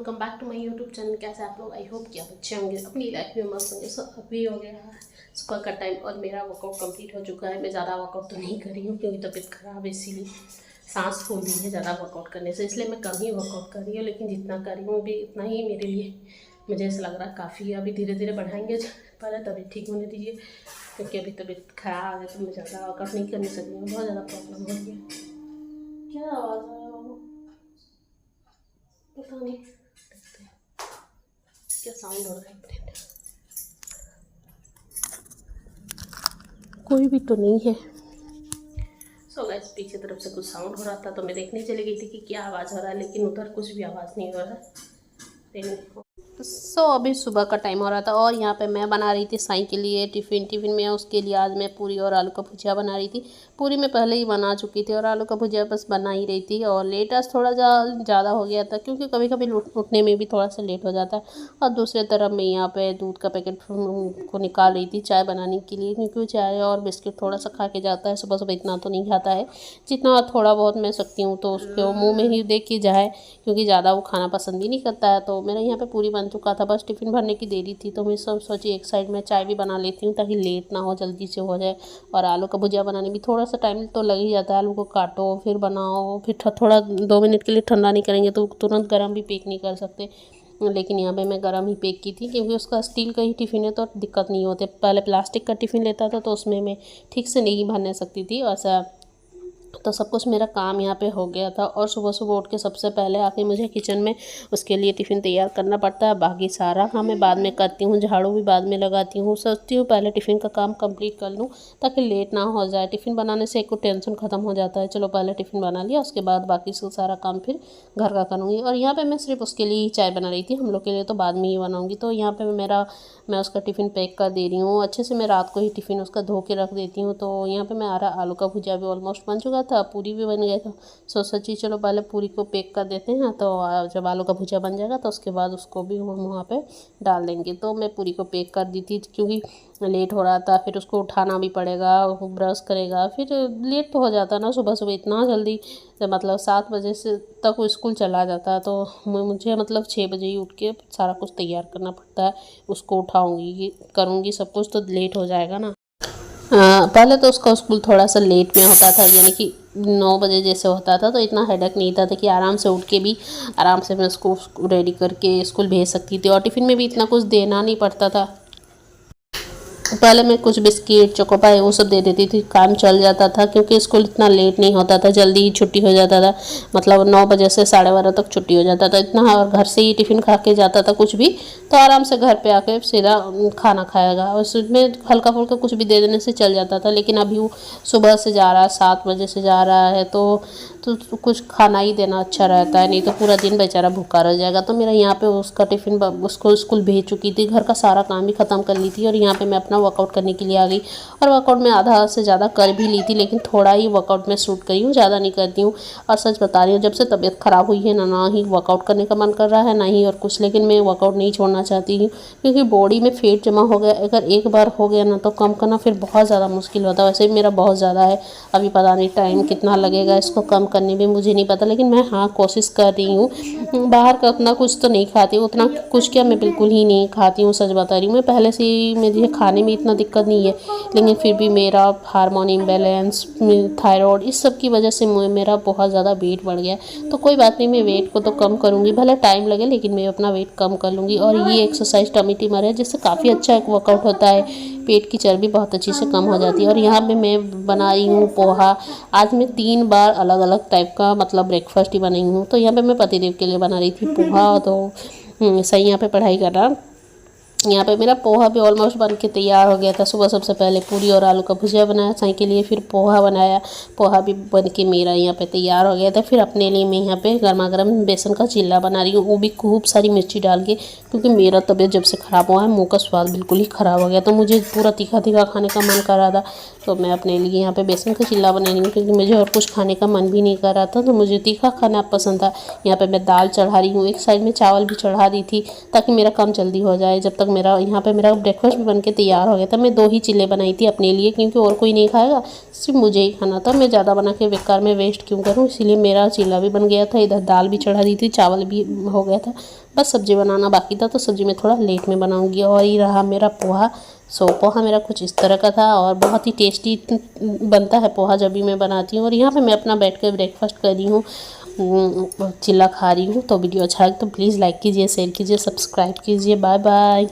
Welcome back to my YouTube channel. कैसे आप लोग? आई होप कि आप अच्छे होंगे, अपनी लाइफ में मस्त होंगे। सो अभी हो गया है सुबह का टाइम और मेरा वर्कआउट कंप्लीट हो चुका है। मैं ज़्यादा वर्कआउट तो नहीं कर रही हूँ क्योंकि तबीयत ख़राब है, इसीलिए सांस फूल रही है ज़्यादा वर्कआउट करने से, इसलिए मैं कम ही वर्कआउट कर रही हूँ। लेकिन जितना कर रही हूँ भी उतना ही मेरे लिए मुझे ऐसा लग रहा है काफ़ी है। अभी धीरे धीरे बढ़ाएंगे, पहले तबीयत ठीक होने दीजिए क्योंकि अभी तबीयत ख़राब है तो मैं ज़्यादा वर्कआउट नहीं कर सकती हूँ। बहुत ज़्यादा प्रॉब्लम हो रही है। क्या आवाज़ आ रहा है? पता नहीं क्या साउंड हो रहा है। कोई भी तो नहीं है। सो गाइस, पीछे तरफ से कुछ साउंड हो रहा था तो मैं देखने चली गई थी कि क्या आवाज़ हो रहा है, लेकिन उधर कुछ भी आवाज़ नहीं हो रहा है। सो अभी सुबह का टाइम हो रहा था और यहाँ पे मैं बना रही थी साई के लिए टिफ़िन में। उसके लिए आज मैं पूरी और आलू का भुजिया बना रही थी। पूरी मैं पहले ही बना चुकी थी और आलू का भुजिया बस बना ही रही थी। और लेट आज थोड़ा ज़्यादा हो गया था क्योंकि कभी कभी उठने में भी थोड़ा सा लेट हो जाता है। और दूसरी तरफ मैं यहाँ पे दूध का पैकेट को निकाल रही थी चाय बनाने के लिए, क्योंकि चाय और बिस्किट थोड़ा सा खा के जाता है। सुबह सुबह इतना तो नहीं खाता है, जितना थोड़ा बहुत मैं सकती हूँ तो उसके मुँह में ही देख के जाए, क्योंकि ज़्यादा वो खाना पसंद भी नहीं करता है। तो मेरा यहाँ पे पूरी बन चुका था, बस टिफ़िन भरने की देरी थी तो मैं सब सोची एक साइड में चाय भी बना लेती हूँ ताकि लेट ना हो, जल्दी से हो जाए। और आलू का भुजिया बनाने में थोड़ा सा टाइम तो लग ही जाता है। आलू को काटो फिर बनाओ, फिर थोड़ा 2 मिनट के लिए ठंडा नहीं करेंगे तो तुरंत गर्म भी पैक नहीं कर सकते। लेकिन यहाँ पे मैं गर्म ही पैक की थी क्योंकि उसका स्टील का ही टिफ़िन है तो दिक्कत नहीं होती। पहले प्लास्टिक का टिफ़िन लेता था तो उसमें मैं ठीक से नहीं भरने सकती थी ऐसा। तो सब कुछ मेरा काम यहाँ पे हो गया था। और सुबह सुबह उठ के सबसे पहले आके मुझे किचन में उसके लिए टिफ़िन तैयार करना पड़ता है। बाकी सारा काम मैं बाद में करती हूँ, झाड़ू भी बाद में लगाती हूँ। सोचती हूँ पहले टिफ़िन का काम कंप्लीट कर लूँ ताकि लेट ना हो जाए। टिफ़िन बनाने से एक को टेंशन ख़त्म हो जाता है, चलो पहले टिफ़िन बना लिया उसके बाद बाकी सारा काम फिर घर का करूँगी। और यहाँ पर मैं सिर्फ उसके लिए ही चाय बना रही थी, हम लोग के लिए तो बाद में ही बनाऊँगी। तो यहाँ पर मैं उसका टिफ़िन पैक कर दे रही हूँ अच्छे से। मैं रात को ही टिफ़िन उसका धो के रख देती हूँ। तो यहाँ पे मैं आलू का भुजिया भी ऑलमोस्ट बन चुका था, पूरी भी बन गया था। सोची चलो पहले पूरी को पैक कर देते हैं, तो जब आलू का भुजिया बन जाएगा तो उसके बाद उसको भी हम वहाँ पे डाल देंगे। तो मैं पूरी को पैक कर दी थी क्योंकि लेट हो रहा था, फिर उसको उठाना भी पड़ेगा, वो ब्रश करेगा, फिर लेट तो हो जाता है ना सुबह सुबह इतना जल्दी। मतलब 7 बजे से तक वो स्कूल चला जाता है तो मुझे मतलब 6 बजे ही उठ के सारा कुछ तैयार करना पड़ता है। उसको उठाऊँगी करूँगी सब कुछ तो लेट हो जाएगा ना। पहले तो उसका स्कूल थोड़ा सा लेट में होता था, यानी कि 9 बजे जैसे होता था तो इतना हेडेक नहीं था कि आराम से उठ के भी आराम से मैं उसको रेडी करके स्कूल भेज सकती थी। और टिफ़िन में भी इतना कुछ देना नहीं पड़ता था। पहले मैं कुछ बिस्किट चोकोपाई वो सब दे देती थी, काम चल जाता था क्योंकि स्कूल इतना लेट नहीं होता था, जल्दी ही छुट्टी हो जाता था। मतलब 9 बजे से 12:30 तक छुट्टी हो जाता था इतना। और घर से ही टिफ़िन खा के जाता था कुछ भी, तो आराम से घर पे आके सीधा खाना खाएगा। और उसमें हल्का फुल्का कुछ भी दे देने से चल जाता था। लेकिन अभी वो सुबह से जा रहा है, 7 बजे से जा रहा है तो कुछ खाना ही देना अच्छा रहता है, नहीं तो पूरा दिन बेचारा भूखा रह जाएगा। तो मेरा यहाँ पे उसका टिफ़िन उसको स्कूल भेज चुकी थी, घर का सारा काम भी ख़त्म कर ली थी। और यहाँ पे मैं अपना वर्कआउट करने के लिए आ गई। और वर्कआउट में आधा से ज़्यादा कर भी ली थी, लेकिन थोड़ा ही वर्कआउट में शूट करी हूँ, ज़्यादा नहीं करती हूँ। और सच बता रही हूँ, जब से तबीयत ख़राब हुई है ना ही वर्कआउट करने का मन कर रहा है ना ही और कुछ। लेकिन मैं वर्कआउट नहीं छोड़ना चाहती हूँ क्योंकि बॉडी में फैट जमा हो गया, अगर एक बार हो गया ना तो कम करना फिर बहुत ज़्यादा मुश्किल होता है। वैसे भी मेरा बहुत ज़्यादा है, अभी पता नहीं टाइम कितना लगेगा इसको कम करने में, मुझे नहीं पता। लेकिन मैं हाँ कोशिश कर रही हूँ। बाहर का उतना कुछ तो नहीं खाती हूँ, उतना कुछ क्या मैं बिल्कुल ही नहीं खाती हूँ, सच बता रही हूँ। मैं पहले से ही मुझे खाने में इतना दिक्कत नहीं है, लेकिन फिर भी मेरा हार्मोन इम्बैलेंस, थायराइड, इस सब की वजह से मेरा बहुत ज़्यादा वेट बढ़ गया। तो कोई बात नहीं, मैं वेट को तो कम करूँगी, भले टाइम लगे लेकिन मैं अपना वेट कम कर लूँगी। और ये एक्सरसाइज टमी टिमर है जिससे काफ़ी अच्छा एक वर्कआउट होता है, पेट की चर्बी बहुत अच्छी से कम हो जाती है। और यहाँ पे मैं बना रही हूँ पोहा। आज मैं 3 बार अलग अलग टाइप का मतलब ब्रेकफास्ट ही बनाई हूँ। तो यहाँ पे मैं पतिदेव के लिए बना रही थी पोहा, तो सही यहाँ पे पढ़ाई कर रहा। यहाँ पे मेरा पोहा भी ऑलमोस्ट बन के तैयार हो गया था। सुबह सबसे पहले पूरी और आलू का भुजिया बनाया साई के लिए, फिर पोहा बनाया, पोहा भी बन के मेरा यहाँ पे तैयार हो गया था। फिर अपने लिए मैं यहाँ पे गर्मा गर्म बेसन का चिल्ला बना रही हूँ, वो भी खूब सारी मिर्ची डाल के, क्योंकि मेरा तबीयत जब से ख़राब हुआ है मुँह का स्वाद बिल्कुल ही ख़राब हो गया, तो मुझे पूरा तीखा तीखा खाने का मन कर रहा था। तो मैं अपने लिए यहाँ पे बेसन का चिल्ला बना रही हूँ क्योंकि मुझे और कुछ खाने का मन भी नहीं कर रहा था, तो मुझे तीखा खाना पसंद था। यहाँ पे मैं दाल चढ़ा रही हूँ, एक साइड में चावल भी चढ़ा दी थी ताकि मेरा काम जल्दी हो जाए। जब तक मेरा यहाँ पे मेरा ब्रेकफास्ट भी बनके तैयार हो गया था। मैं 2 ही चिल्ले बनाई थी अपने लिए, क्योंकि और कोई नहीं खाएगा, सिर्फ मुझे ही खाना था। मैं ज़्यादा बना के बेकार में वेस्ट क्यों करूँ, इसीलिए मेरा चिल्ला भी बन गया था। इधर दाल भी चढ़ा दी थी, चावल भी हो गया था, बस सब्ज़ी बनाना बाकी था। तो सब्ज़ी मैं थोड़ा लेट में बनाऊँगी। और ये रहा मेरा पोहा। सो पोहा मेरा कुछ इस तरह का था और बहुत ही टेस्टी बनता है पोहा जब भी मैं बनाती हूँ। और यहाँ पे मैं अपना बैठ कर ब्रेकफास्ट कर रही हूँ, चिल्ला खा रही हूँ। तो वीडियो अच्छा लगे तो प्लीज़ लाइक कीजिए, शेयर कीजिए, सब्सक्राइब कीजिए। Bye bye.